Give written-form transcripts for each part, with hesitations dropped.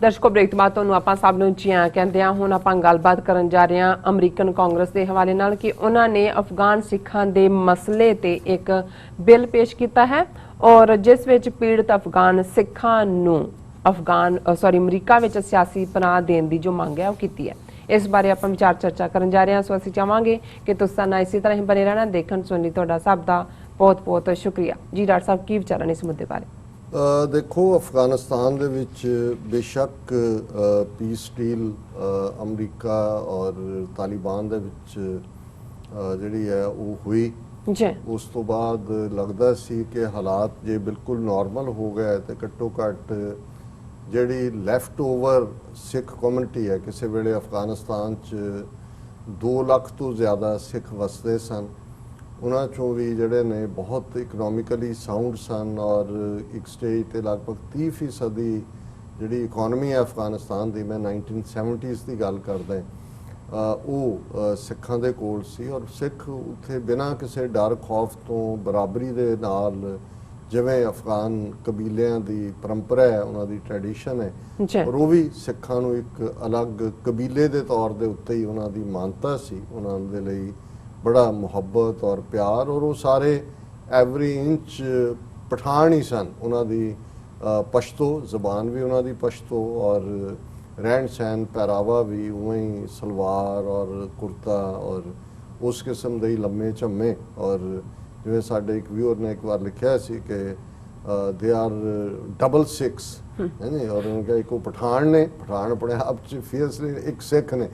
ਦਰਸ਼ਕੋ break ਤੋਂ ਬਾਅਦ ਤੁਹਾਨੂੰ ਆਪਾਂ ਸਭ ਨੂੰ ਜੀ ਆਇਆਂ ਕਹਿੰਦੇ ਆ। ਹੁਣ ਆਪਾਂ ਗੱਲਬਾਤ ਕਰਨ ਜਾ ਰਹੇ ਹਾਂ ਅਮਰੀਕਨ ਕਾਂਗਰਸ ਦੇ ਹਵਾਲੇ ਨਾਲ ਕਿ ਉਹਨਾਂ ਨੇ ਅਫਗਾਨ ਸਿੱਖਾਂ ਦੇ ਮਸਲੇ ਤੇ ਇੱਕ ਬਿੱਲ ਪੇਸ਼ ਕੀਤਾ ਹੈ ਔਰ ਜਿਸ ਵਿੱਚ ਪੀੜਤ ਅਫਗਾਨ ਸਿੱਖਾਂ ਨੂੰ ਅਮਰੀਕਾ ਵਿੱਚ ਸਿਆਸੀ ਪਨਾਹ ਦੇਣ ਦੀ ਜੋ ਮੰਗ ਹੈ ਉਹ ਕੀਤੀ ਹੈ। ਇਸ ਬਾਰੇ ਆਪਾਂ ਵਿਚਾਰ ਚਰਚਾ ਕਰਨ ਜਾ ਰਹੇ ਹਾਂ। ਸੋ ਅਸੀਂ ਚਾਹਾਂਗੇ ਕਿ ਤੁਸੀਂ ਨਾਲ ਇਸੇ ਤਰ੍ਹਾਂ ਹੀ ਬਣੇ ਰਹਿਣਾ। ਦੇਖਣ ਸੁਣਨ ਲਈ ਤੁਹਾਡਾ ਸਭ ਦਾ ਬਹੁਤ ਬਹੁਤ ਸ਼ੁਕਰੀਆ ਜੀ। ਡਾਕਟਰ ਸਾਹਿਬ ਕੀ ਵਿਚਾਰਾਂ ਨੇ ਇਸ ਮੁੱਦੇ ਬਾਰੇ? देखो अफगानिस्तान दे विच बेशक पीस डील अमरीका और तालिबान दे विच जिहड़ी है वो हुई जी। उस तो बाद लगदा सी कि हालात जे बिल्कुल नॉर्मल हो गए तो घट्टो घट जिहड़ी लैफ्ट ओवर सिख कम्यूनिटी है, किसी वेले अफगानिस्तान च 2 लाख तो ज़्यादा सिख वसदे सन, उन्हां चों भी जिहड़े ने बहुत इकनॉमिकली साउंड सन और एक स्टेज ते लगभग 30% जिहड़ी इकोनॉमी है अफगानिस्तान की, मैं 1970s की गल करदा वो सिखां दे कोल सी और सिख उत्थे बिना किसी डर खौफ तो बराबरी दे नाल जिवें अफगान कबीलियां दी परंपरा है, उन्हां दी ट्रैडिशन है और वो भी सिखां नूं एक अलग कबीले दे तौर दे उत्ते ही उन्हां दी मानता सी, उन्हां दे लई बड़ा मुहब्बत और प्यार, और वो सारे एवरी इंच पठान ही सन। उन्होंने पश्तो जबान भी उन्होंने पश्तो और रहन सहन पहरावा भी उवें ही सलवार और कुर्ता और उस किस्म के ही लम्मे झम्मे। और जिवें साडे एक व्यूअर ने एक बार लिखा सी कि दे आर डबल सिक्स है नी, और उन्होंने कहा एक वो पठान ने, पठान अपने आप च फियर्सली एक सिख ने।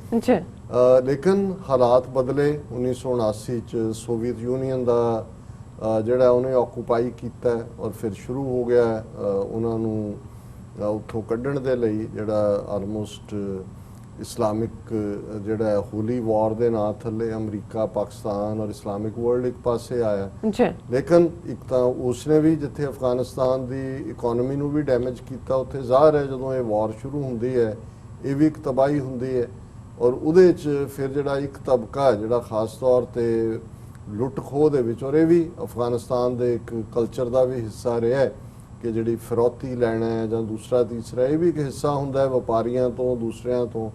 लेकिन हालात बदले 1979 च सोवियत यूनीयन का जिहड़ा उन्हें ऑकूपाई किया और फिर शुरू हो गया उन्होंने उत्थों कड्ढण दे लई जिहड़ा आलमोस्ट इस्लामिक जिहड़ा होली वॉर दे नां थल्ले अमरीका पाकिस्तान और इस्लामिक वर्ल्ड एक पासे आया। लेकिन एक तो उसने भी जिथे अफगानिस्तान की इकोनॉमी नूं भी डैमेज किया, उत्थे ज़ाहिर है जदों ये वॉर शुरू हुंदी है ये भी एक तबाही हुंदी है और उहदे च फिर जिहड़ा एक तबका है जिहड़ा खास तौर ते लुट खोह दे विच, और ये भी अफगानिस्तान दे एक कल्चर का भी हिस्सा रहा है कि जिहड़ी फिरौती लैना है जां दूसरा तीसरा ये भी एक हिस्सा हुंदा है व्यापारियों तो दूसरियां तो।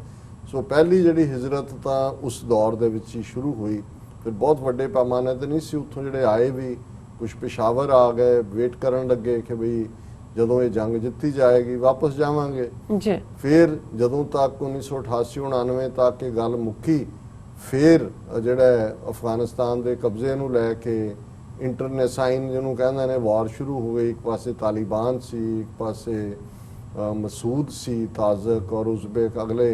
सो पहली जिहड़ी हिजरत तां उस दौर दे विच ही शुरू हुई, फिर बहुत वड्डे पैमाने ते नहीं सी, उत्थों जिहड़े आए भी कुछ पेशावर आ गए, वेट करन लगे कि बई जदों ये जंग जित्ती जाएगी वापस जावांगे। फिर जदों तक 1988-99 तक ये गल मुक्की, फिर जिहड़ा अफगानिस्तान के कब्जे नूं लै के इंटरनेसाइन जिन्हों कहंदे ने वॉर शुरू हो गई। एक पासे तालिबान सी, एक पासे मसूद सी ताजक और उज़्बेक, अगले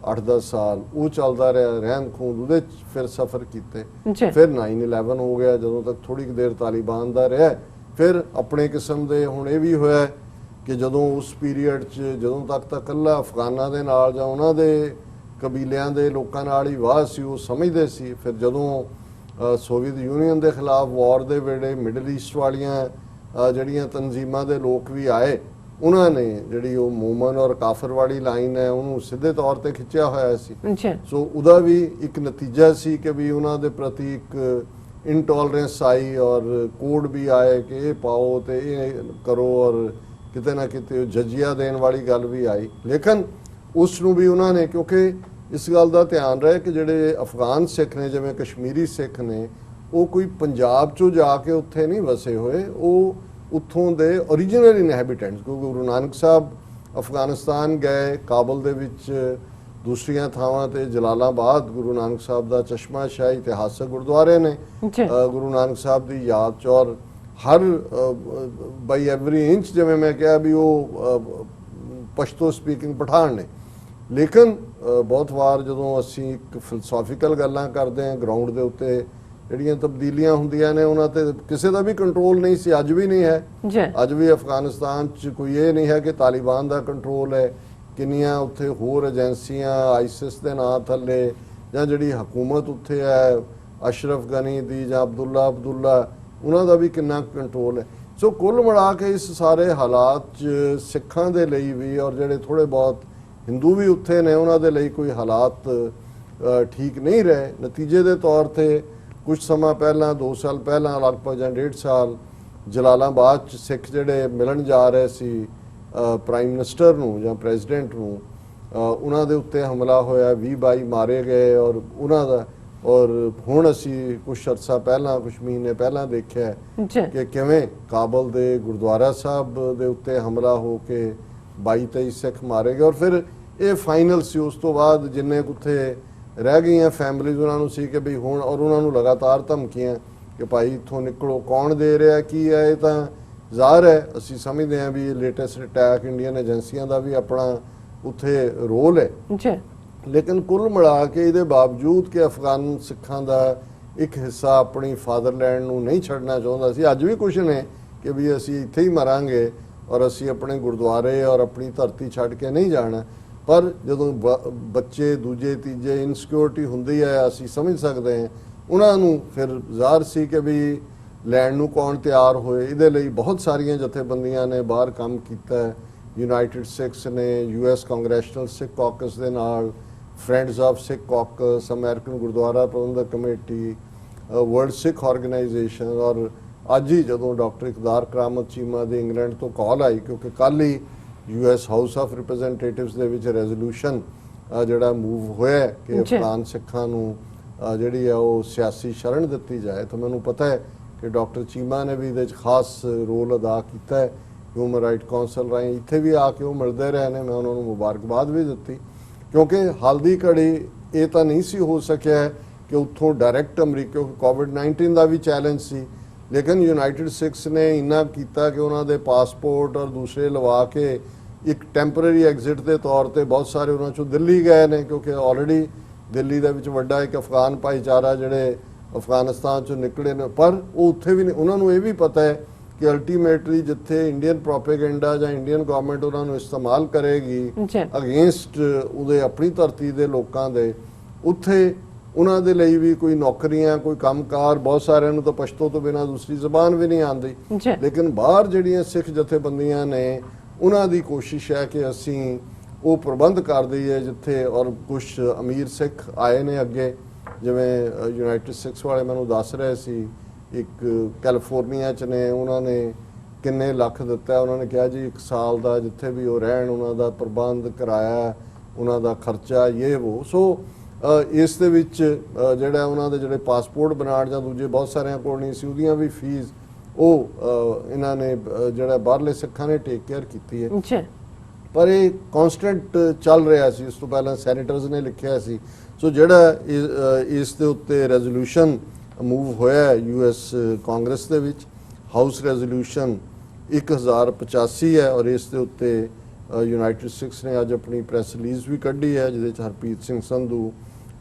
8-10 साल वो चलता रहा रहन खून उहदे फिर सफ़र किए। फिर 9/11 हो गया जदों तक थोड़ी देर तालिबान का रहा, फिर अपने किस्म के हुण ये भी होया कि जदों उस पीरीयड च जदों तक कल्ला अफगानां दे नाल जां उन्हां दे कबीलियां दे लोकां नाल ही वाह सी वो समझदे सी। फिर जदों सोवियत यूनीयन के खिलाफ वॉर के वेले मिडल ईस्ट वालियां जड़ियां तंजीमां दे लोग भी आए, उन्होंने जिहड़ी वो मोमन और काफर वाली लाइन है उन्होंने सीधे तौर पर खिंचिया होया सी। सो उहदा भी एक नतीजा सी कि भी उन्हां दे प्रति एक इनटॉलरेंस आई और कोड भी आए कि ये पाओ तो ये करो और किते ना किते जजिया देने वाली गल भी आई। लेकिन उसनूं भी उन्होंने क्योंकि इस गल का ध्यान रहे कि जिहड़े अफगान सिख ने जिवें कश्मीरी सिख ने वो कोई पंजाब चों जाके उत्थे नहीं वसे हुए, वो उत्थों दे ओरिजिनल इनहैबिटेंट्स। क्योंकि गुरु नानक साहब अफगानिस्तान गए, काबल दे विच दूसरियां थावां ते जलालाबाद गुरु नानक साहब का चश्मा शाही इतिहासक गुरुद्वारे ने गुरु नानक साहब की याद च, और हर बाई एवरी इंच जिवें मैं कहा भी वो पश्तो स्पीकिंग पठान ने। लेकिन बहुत वार जदों असीं एक फिलसॉफिकल गल्लां करते हैं ग्राउंड के उत्ते ਜਿਹੜੀਆਂ ਤਬਦੀਲੀਆਂ ਹੁੰਦੀਆਂ ਨੇ ਉਹਨਾਂ ਤੇ ਕਿਸੇ ਦਾ ਵੀ ਕੰਟਰੋਲ ਨਹੀਂ ਸੀ, ਅੱਜ ਵੀ ਨਹੀਂ ਹੈ। ਅੱਜ ਵੀ ਅਫਗਾਨਿਸਤਾਨ 'ਚ ਕੋਈ ਇਹ ਨਹੀਂ ਹੈ ਕਿ ਤਾਲਿਬਾਨ ਦਾ ਕੰਟਰੋਲ ਹੈ। ਕਿੰਨੀਆਂ ਉੱਥੇ ਹੋਰ ਏਜੰਸੀਆਂ ਆਈਸਿਸ ਦੇ ਨਾਂ ਥੱਲੇ ਜਾਂ ਜਿਹੜੀ ਹਕੂਮਤ ਉੱਥੇ ਹੈ ਅਸ਼ਰਫ ਗਨੀ ਦੀ ਜਾਂ ਅਬਦੁੱਲਾ ਉਹਨਾਂ ਦਾ ਵੀ ਕਿੰਨਾ ਕੰਟਰੋਲ ਹੈ। ਸੋ ਕੁੱਲ ਮਿਲਾ ਕੇ ਇਸ ਸਾਰੇ ਹਾਲਾਤ 'ਚ ਸਿੱਖਾਂ ਦੇ ਲਈ ਵੀ ਔਰ ਜਿਹੜੇ ਥੋੜ੍ਹੇ ਬਹੁਤ ਹਿੰਦੂ ਵੀ ਉੱਥੇ ਨੇ ਉਹਨਾਂ ਦੇ ਲਈ ਕੋਈ ਹਾਲਾਤ ਠੀਕ ਨਹੀਂ ਰਹੇ। ਨਤੀਜੇ ਦੇ ਤੌਰ 'ਤੇ कुछ समा पहला 2 साल पहला लगभग या 1.5 साल जलालाबाद सिख जिहड़े मिलन जा रहे सी ਪ੍ਰਾਈਮ ਮਿਨਿਸਟਰ ਨੂੰ ਜਾਂ ਪ੍ਰੈਜ਼ੀਡੈਂਟ ਨੂੰ ਉਹਨਾਂ ਦੇ ਉੱਤੇ ਹਮਲਾ ਹੋਇਆ, 20-22 ਮਾਰੇ ਗਏ ਔਰ ਉਹਨਾਂ ਦਾ ਔਰ ਹੁਣ ਅਸੀਂ ਕੁਝ ਅਰਸਾ ਪਹਿਲਾਂ, ਕੁਝ ਮਹੀਨੇ ਪਹਿਲਾਂ ਦੇਖਿਆ ਕਿ ਕਿਵੇਂ ਕਾਬਲ ਦੇ ਗੁਰਦੁਆਰਾ ਸਾਹਿਬ ਦੇ ਉੱਤੇ ਹਮਲਾ ਹੋ ਕੇ 22-23 ਸਿੱਖ ਮਾਰੇ ਗਏ ਔਰ ਫਿਰ ਇਹ ਫਾਈਨਲ ਸੀ। ਉਸ ਤੋਂ ਬਾਅਦ ਜਿੰਨੇ ਉੱਥੇ ਰਹਿ ਗਈਆਂ ਫੈਮਿਲੀਜ਼ ਉਹਨਾਂ ਨੂੰ ਸੀ ਕਿ ਵੀ ਹੁਣ, ਔਰ ਉਹਨਾਂ ਨੂੰ ਲਗਾਤਾਰ ਧਮਕੀਆਂ ਕਿ ਭਾਈ ਇੱਥੋਂ ਨਿਕਲੋ, ਕੌਣ ਦੇ ਰਿਹਾ ਕੀ ਹੈ, ਇਹ ਤਾਂ ਜ਼ਾਹਰ ਹੈ। ਅਸੀਂ ਸਮਝਦੇ ਹਾਂ ਵੀ ਇਹ ਲੇਟੈਸਟ ਅਟੈਕ ਇੰਡੀਅਨ ਏਜੰਸੀਆਂ ਦਾ ਵੀ ਆਪਣਾ ਉੱਥੇ ਰੋਲ ਹੈ ਜੀ, ਲੇਕਿਨ ਕੁੱਲ ਮਿਲਾ ਕੇ ਇਹਦੇ ਬਾਵਜੂਦ ਕਿ ਅਫਗਾਨ ਸਿੱਖਾਂ ਦਾ ਇੱਕ ਹਿੱਸਾ ਆਪਣੀ ਫਾਦਰਲੈਂਡ ਨੂੰ ਨਹੀਂ ਛੱਡਣਾ ਚਾਹੁੰਦਾ ਸੀ, ਅੱਜ ਵੀ ਕੁਝ ਨੇ ਕਿ ਵੀ ਅਸੀਂ ਇੱਥੇ ਹੀ ਮਰਾਂਗੇ ਔਰ ਅਸੀਂ ਆਪਣੇ ਗੁਰਦੁਆਰੇ ਔਰ ਆਪਣੀ ਧਰਤੀ ਛੱਡ ਕੇ ਨਹੀਂ ਜਾਣਾ। ਪਰ ਜਦੋਂ ਬੱਚੇ ਦੂਜੇ ਤੀਜੇ ਇਨਸਿਕਿਉਰਿਟੀ ਹੁੰਦੀ ਹੈ, ਅਸੀਂ ਸਮਝ ਸਕਦੇ ਹਾਂ ਉਹਨਾਂ ਨੂੰ ਫਿਰ ਜ਼ਾਹਰ ਸੀ ਕਿ ਵੀ ਲੈਣ ਨੂੰ ਕੌਣ ਤਿਆਰ ਹੋਏ। ਇਹਦੇ ਲਈ ਬਹੁਤ ਸਾਰੀਆਂ ਜਥੇਬੰਦੀਆਂ ਨੇ ਬਾਹਰ ਕੰਮ ਕੀਤਾ ਹੈ। ਯੂਨਾਈਟਿਡ ਸਿੱਖਸ ਨੇ, US ਕਾਂਗਰੈਸ਼ਨਲ ਸਿੱਖ ਕਾਕਸ ਦੇ ਨਾਲ, friends of Sikh caucus, American Gurdwara Prabandhak committee, world Sikh organization ਔਰ ਅੱਜ ਹੀ ਜਦੋਂ ਡਾਕਟਰ ਇਕਦਾਰ ਕਰਾਮਤ ਚੀਮਾ ਦੇ ਇੰਗਲੈਂਡ ਤੋਂ ਕਾਲ ਆਈ, ਕਿਉਂਕਿ ਕੱਲ ਹੀ US ਹਾਊਸ ਆਫ ਰਿਪਰੈਜ਼ੈਂਟੇਟਿਵਸ ਦੇ ਵਿੱਚ ਰੈਜ਼ੋਲੂਸ਼ਨ ਜਿਹੜਾ ਮੂਵ ਹੋਇਆ ਕਿ ਅਫਗਾਨ ਸਿੱਖਾਂ ਨੂੰ ਜਿਹੜੀ ਆ ਉਹ ਸਿਆਸੀ ਸ਼ਰਨ ਦਿੱਤੀ ਜਾਏ, ਤਾਂ ਮੈਨੂੰ ਪਤਾ ਹੈ ਕਿ ਡਾਕਟਰ ਚੀਮਾ ਨੇ ਵੀ ਇਹਦੇ 'ਚ ਖਾਸ ਰੋਲ ਅਦਾ ਕੀਤਾ ਹੈ। ਹਿਊਮਨ ਰਾਈਟ ਕੌਂਸਲ ਰਾਹੀਂ ਇੱਥੇ ਵੀ ਆ ਕੇ ਉਹ ਮਿਲਦੇ ਰਹੇ ਨੇ, ਮੈਂ ਉਹਨਾਂ ਨੂੰ ਮੁਬਾਰਕਬਾਦ ਵੀ ਦਿੱਤੀ ਕਿਉਂਕਿ ਹਾਲ ਦੀ ਘੜੀ ਇਹ ਤਾਂ ਨਹੀਂ ਸੀ ਹੋ ਸਕਿਆ ਕਿ ਉੱਥੋਂ ਡਾਇਰੈਕਟ ਅਮਰੀਕਾ, ਕੋਵਿਡ-19 ਦਾ ਵੀ ਚੈਲੰਜ ਸੀ, ਲੇਕਿਨ ਯੂਨਾਈਟਿਡ ਸਿੱਖਸ ਨੇ ਇੰਨਾ ਕੀਤਾ ਕਿ ਉਹਨਾਂ ਦੇ ਪਾਸਪੋਰਟ ਔਰ ਦੂਸਰੇ ਲਵਾ ਕੇ ਇੱਕ ਟੈਂਪਰੇਰੀ ਐਗਜ਼ਿਟ ਦੇ ਤੌਰ ਤੇ ਬਹੁਤ ਸਾਰੇ ਉਹਨਾਂ ਚੋਂ ਦਿੱਲੀ ਗਏ ਨੇ, ਕਿਉਂਕਿ ਆਲਰੇਡੀ ਦਿੱਲੀ ਦੇ ਵਿੱਚ ਵੱਡਾ ਇੱਕ ਅਫਗਾਨ ਭਾਈਚਾਰਾ ਜਿਹੜੇ ਅਫਗਾਨਿਸਤਾਨ ਚੋਂ ਨਿਕਲੇ ਨੇ, ਪਰ ਉਹ ਉੱਥੇ ਵੀ ਉਹਨਾਂ ਨੂੰ ਇਹ ਵੀ ਪਤਾ ਹੈ ਕਿ ਅਲਟੀਮੇਟਲੀ ਜਿੱਥੇ ਇੰਡੀਅਨ ਪ੍ਰੋਪੇਗੈਂਡਾ ਜਾਂ ਇੰਡੀਅਨ ਗਵਰਨਮੈਂਟ ਉਹਨਾਂ ਨੂੰ ਇਸਤੇਮਾਲ ਕਰੇਗੀ ਅਗੇਂਸਟ ਉਹਦੇ ਆਪਣੀ ਧਰਤੀ ਦੇ ਲੋਕਾਂ ਦੇ, ਉੱਥੇ ਉਹਨਾਂ ਦੇ ਲਈ ਵੀ ਕੋਈ ਨੌਕਰੀਆਂ, ਕੋਈ ਕੰਮਕਾਰ, ਬਹੁਤ ਸਾਰਿਆਂ ਨੂੰ ਤਾਂ ਪਸ਼ਤੋ ਤੋਂ ਬਿਨਾਂ ਦੂਸਰੀ ਜ਼ਬਾਨ ਵੀ ਨਹੀਂ ਆਉਂਦੀ, ਲੇਕਿਨ ਬਾਹਰ ਜਿਹੜੀਆਂ ਸਿੱਖ ਜਥੇਬੰਦੀਆਂ ਨੇ ਉਹਨਾਂ ਦੀ ਕੋਸ਼ਿਸ਼ ਹੈ ਕਿ ਅਸੀਂ ਉਹ ਪ੍ਰਬੰਧ ਕਰ ਦਈਏ ਜਿੱਥੇ, ਔਰ ਕੁਝ ਅਮੀਰ ਸਿੱਖ ਆਏ ਨੇ ਅੱਗੇ, ਜਿਵੇਂ ਯੂਨਾਈਟਿਡ ਸਿੱਖਸ ਵਾਲੇ ਮੈਨੂੰ ਦੱਸ ਰਹੇ ਸੀ ਇੱਕ ਕੈਲੀਫੋਰਨੀਆ 'ਚ ਨੇ, ਉਹਨਾਂ ਨੇ ਕਿੰਨੇ ਲੱਖ ਦਿੱਤਾ, ਉਹਨਾਂ ਨੇ ਕਿਹਾ ਜੀ 1 ਸਾਲ ਦਾ ਜਿੱਥੇ ਵੀ ਉਹ ਰਹਿਣ ਉਹਨਾਂ ਦਾ ਪ੍ਰਬੰਧ, ਕਿਰਾਇਆ, ਉਹਨਾਂ ਦਾ ਖਰਚਾ, ਇਹ ਉਹ। ਸੋ ਇਸ ਦੇ ਵਿੱਚ ਜਿਹੜਾ ਉਹਨਾਂ ਦੇ ਜਿਹੜੇ ਪਾਸਪੋਰਟ ਬਣਾਉਣ ਜਾਂ ਦੂਜੇ ਬਹੁਤ ਸਾਰਿਆਂ ਕੋਲ ਨਹੀਂ ਸੀ, ਉਹਦੀਆਂ ਵੀ ਫੀਸ ਉਹ ਇਹਨਾਂ ਨੇ ਜਿਹੜਾ ਬਾਹਰਲੇ ਸਿੱਖਾਂ ਨੇ ਟੇਕ ਕੇਅਰ ਕੀਤੀ ਹੈ। ਪਰ ਇਹ ਕਨਸਟੈਂਟ ਚੱਲ ਰਿਹਾ ਸੀ। ਇਸ ਤੋਂ ਪਹਿਲਾਂ ਸੈਨੇਟਰਸ ਨੇ ਲਿਖਿਆ ਸੀ। ਸੋ ਜਿਹੜਾ ਇਸ ਦੇ ਉੱਤੇ ਰੈਜ਼ੋਲੂਸ਼ਨ ਮੂਵ ਹੋਇਆ US ਕਾਂਗਰਸ ਦੇ ਵਿੱਚ, ਹਾਊਸ ਰੈਜ਼ੋਲੂਸ਼ਨ 1085 ਹੈ ਔਰ ਇਸ ਦੇ ਉੱਤੇ ਯੂਨਾਈਟਿਡ ਸਿੱਖਸ ਨੇ ਅੱਜ ਆਪਣੀ ਪ੍ਰੈਸ ਰਿਲੀਜ਼ ਵੀ ਕੱਢੀ ਹੈ, ਜਿਹਦੇ 'ਚ ਹਰਪ੍ਰੀਤ ਸਿੰਘ ਸੰਧੂ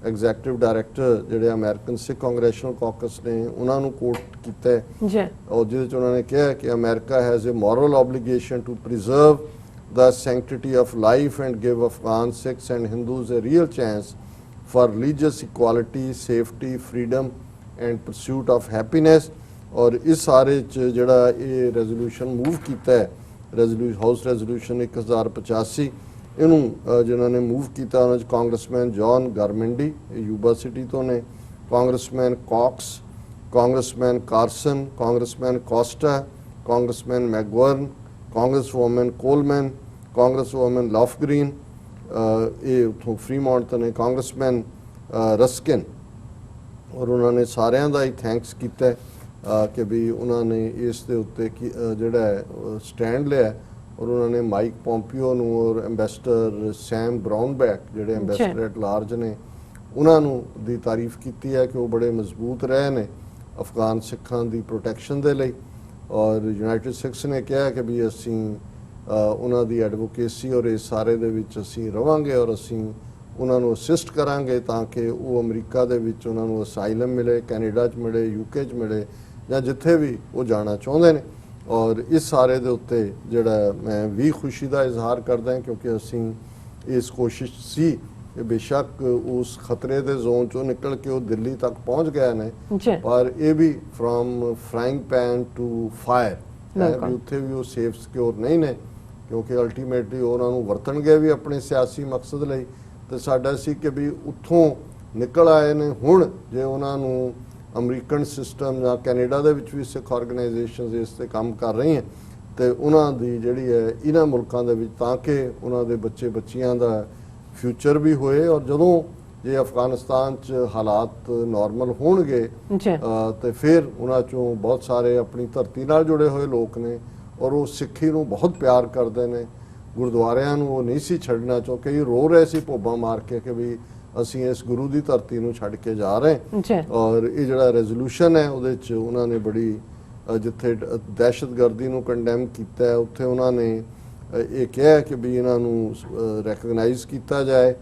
ਐਗਜ਼ੈਕਟਿਵ ਡਾਇਰੈਕਟਰ ਜਿਹੜੇ ਅਮਰੀਕਨ ਸਿੱਖ ਕਾਂਗਰੈਸ਼ਨਲ ਕਾਕਸ ਨੇ ਉਹਨਾਂ ਨੂੰ ਕੋਟ ਕੀਤਾ ਹੈ ਔਰ ਜਿਹਦੇ 'ਚ ਉਹਨਾਂ ਨੇ ਕਿਹਾ ਕਿ America has a moral obligation to preserve the sanctity of life and give Afghan Sikhs and Hindus a real chance for religious equality, safety, freedom and pursuit of happiness। और इस सारे जड़ा ये रेजोल्यूशन मूव किया है, house resolution 1085 इनू जिन्होंने move किया उन्होंने congressman John Garamendi Yuba City तो ने, congressman Cox, congressman Carson, congressman Costa, congressman McGovern, congresswoman Coleman, congresswoman Lofgren, ये उतों फ्रीमॉन्ट तो ने, कांग्रेसमैन रस्किन, और उन्होंने सारिਆਂ ਦਾ ਹੀ थैंक्स किया कि भी उन्होंने इस दे उत्ते ਜਿਹੜਾ स्टैंड लिया और उन्होंने माइक पॉम्पियो ਨੂੰ और ਐਂਬੈਸਡਰ ਸੈਮ ਬਰਾਊਨਬੈਕ ਜਿਹੜੇ ਐਂਬੈਸਡਰ ਐਟ ਲਾਰਜ ਨੇ ਉਹਨਾਂ ਨੂੰ ਦੀ ਤਾਰੀਫ ਕੀਤੀ ਹੈ ਕਿ ਉਹ ਬੜੇ ਮਜ਼ਬੂਤ ਰਹੇ ਨੇ ਅਫਗਾਨ ਸਿੱਖਾਂ ਦੀ ਪ੍ਰੋਟੈਕਸ਼ਨ ਦੇ ਲਈ। ਔਰ ਯੂਨਾਈਟਿਡ ਸਿੱਖਸ ਨੇ ਕਿਹਾ ਕਿ ਵੀ ਅਸੀਂ ਉਹਨਾਂ ਦੀ ਐਡਵੋਕੇਸੀ ਔਰ ਇਸ ਸਾਰੇ ਦੇ ਵਿੱਚ ਅਸੀਂ ਰਵਾਂਗੇ ਔਰ ਅਸੀਂ ਉਹਨਾਂ ਨੂੰ ਅਸਿਸਟ ਕਰਾਂਗੇ ਤਾਂ ਕਿ ਉਹ ਅਮਰੀਕਾ ਦੇ ਵਿੱਚ ਉਹਨਾਂ ਨੂੰ ਅਸਾਈਲਮ ਮਿਲੇ, ਕੈਨੇਡਾ 'ਚ ਮਿਲੇ, UK 'ਚ ਮਿਲੇ ਜਾਂ ਜਿੱਥੇ ਵੀ ਉਹ ਜਾਣਾ ਚਾਹੁੰਦੇ ਨੇ। ਔਰ ਇਸ ਸਾਰੇ ਦੇ ਉੱਤੇ ਜਿਹੜਾ ਮੈਂ ਵੀ ਖੁਸ਼ੀ ਦਾ ਇਜ਼ਹਾਰ ਕਰਦਾ ਹਾਂ ਕਿਉਂਕਿ ਅਸੀਂ ਇਸ ਕੋਸ਼ਿਸ਼ ਸੀ ਕਿ ਬੇਸ਼ੱਕ ਉਸ ਖਤਰੇ ਦੇ ਜ਼ੋਨ 'ਚੋਂ ਨਿਕਲ ਕੇ ਉਹ ਦਿੱਲੀ ਤੱਕ ਪਹੁੰਚ ਗਏ ਨੇ, ਪਰ ਇਹ ਵੀ from frying pan to fire ਵੀ ਉੱਥੇ ਵੀ ਉਹ ਸੇਫ ਸਿਕਿਉਰ ਨਹੀਂ ਨੇ ਕਿਉਂਕਿ ਅਲਟੀਮੇਟਲੀ ਉਹਨਾਂ ਨੂੰ ਵਰਤਣਗੇ ਵੀ ਆਪਣੇ ਸਿਆਸੀ ਮਕਸਦ ਲਈ। ਤੇ ਸਾਡਾ ਸੀ ਕਿ ਵੀ ਉੱਥੋਂ ਨਿਕਲ ਆਏ ਨੇ, ਹੁਣ ਜੇ ਉਹਨਾਂ ਨੂੰ ਅਮਰੀਕਨ ਸਿਸਟਮ ਜਾਂ ਕੈਨੇਡਾ ਦੇ ਵਿੱਚ ਵੀ ਸਿੱਖ ਆਰਗੇਨਾਈਜੇਸ਼ਨਸ ਇਸ ਤੇ ਕੰਮ ਕਰ ਰਹੀਆਂ ਤੇ ਉਹਨਾਂ ਦੀ ਜਿਹੜੀ ਹੈ ਇਹਨਾਂ ਮੁਲਕਾਂ ਦੇ ਵਿੱਚ, ਤਾਂ ਕਿ ਉਹਨਾਂ ਦੇ ਬੱਚੇ ਬੱਚੀਆਂ ਦਾ ਫਿਊਚਰ ਵੀ ਹੋਏ। ਔਰ ਜਦੋਂ ਜੇ ਅਫਗਾਨਿਸਤਾਨ 'ਚ ਹਾਲਾਤ ਨਾਰਮਲ ਹੋਣਗੇ ਜੀ ਤੇ ਫਿਰ ਉਹਨਾਂ 'ਚੋਂ ਬਹੁਤ ਸਾਰੇ ਆਪਣੀ ਧਰਤੀ ਨਾਲ ਜੁੜੇ ਹੋਏ ਲੋਕ ਨੇ ਔਰ ਉਹ ਸਿੱਖੀ ਨੂੰ ਬਹੁਤ ਪਿਆਰ ਕਰਦੇ ਨੇ। ਗੁਰਦੁਆਰਿਆਂ ਨੂੰ ਉਹ ਨਹੀਂ ਸੀ ਛੱਡਣਾ ਚਾਹੁੰਦੇ, ਕਈ ਰੋ ਰਹੇ ਸੀ ਭੋਬਾਂ ਮਾਰ ਕੇ ਕਿ ਵੀ ਅਸੀਂ ਇਸ ਗੁਰੂ ਦੀ ਧਰਤੀ ਨੂੰ ਛੱਡ ਕੇ ਜਾ ਰਹੇ। ਜੀ ਔਰ ਇਹ ਜਿਹੜਾ ਰੈਜ਼ੋਲੂਸ਼ਨ ਹੈ ਉਹਦੇ 'ਚ ਉਹਨਾਂ ਨੇ ਬੜੀ ਜਿੱਥੇ ਦਹਿਸ਼ਤਗਰਦੀ ਨੂੰ ਕੰਡੈਮ ਕੀਤਾ ਹੈ, ਉੱਥੇ ਉਹਨਾਂ ਨੇ ਇਹ ਕਿਹਾ ਕਿ ਵੀ ਇਹਨਾਂ ਨੂੰ ਰੈਕਗਨਾਈਜ਼ ਕੀਤਾ ਜਾਏ,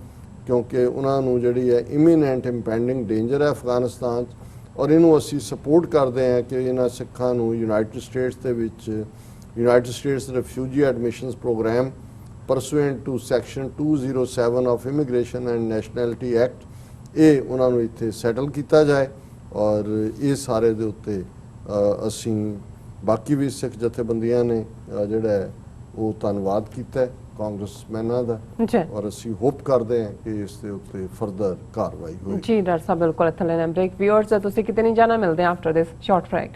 ਕਿਉਂਕਿ ਉਹਨਾਂ ਨੂੰ ਜਿਹੜੀ ਹੈ ਇਮੀਨੈਂਟ ਇੰਪੈਂਡਿੰਗ ਡੇਂਜਰ ਹੈ ਅਫਗਾਨਿਸਤਾਨ 'ਚ। ਔਰ ਇਹਨੂੰ ਅਸੀਂ ਸਪੋਰਟ ਕਰਦੇ ਹਾਂ ਕਿ ਇਹਨਾਂ ਸਿੱਖਾਂ ਨੂੰ ਯੂਨਾਈਟਿਡ ਸਟੇਟਸ ਦੇ ਵਿੱਚ United States refugee admissions program pursuant to section 207 of immigration and nationality act, ਇਹ ਉਹਨਾਂ ਨੂੰ ਇੱਥੇ ਸੈਟਲ ਕੀਤਾ ਜਾਏ। ਔਰ ਇਹ ਸਾਰੇ ਦੇ ਉੱਤੇ ਅਸੀਂ ਬਾਕੀ ਵੀ ਸਿੱਖ ਜਥੇਬੰਦੀਆਂ ਨੇ ਜਿਹੜਾ ਹੈ ਉਹ ਧੰਨਵਾਦ ਕੀਤਾ ਹੈ ਕਾਂਗਰਸਮੈਨਾਂ ਦਾ। ਜੀ ਔਰ ਅਸੀਂ ਹੋਪ ਕਰਦੇ ਹਾਂ ਕਿ ਇਸ ਦੇ ਉੱਤੇ ਫਰਦਰ ਕਾਰਵਾਈ ਹੋਏ। ਜੀ ਡਾਕਟਰ ਸਾਹਿਬ, ਬਿਲਕੁਲ ਇੱਥੇ ਲੈਣਾ ਬ੍ਰੇਕ। ਵਿਊਅਰਸ, ਤੁਸੀਂ ਕਿਤੇ ਨਹੀਂ ਜਾਣਾ, ਮਿਲਦੇ ਹਾਂ ਆਫਟਰ ਦਿਸ ਸ਼ਾਰਟ ਬ੍ਰੇਕ।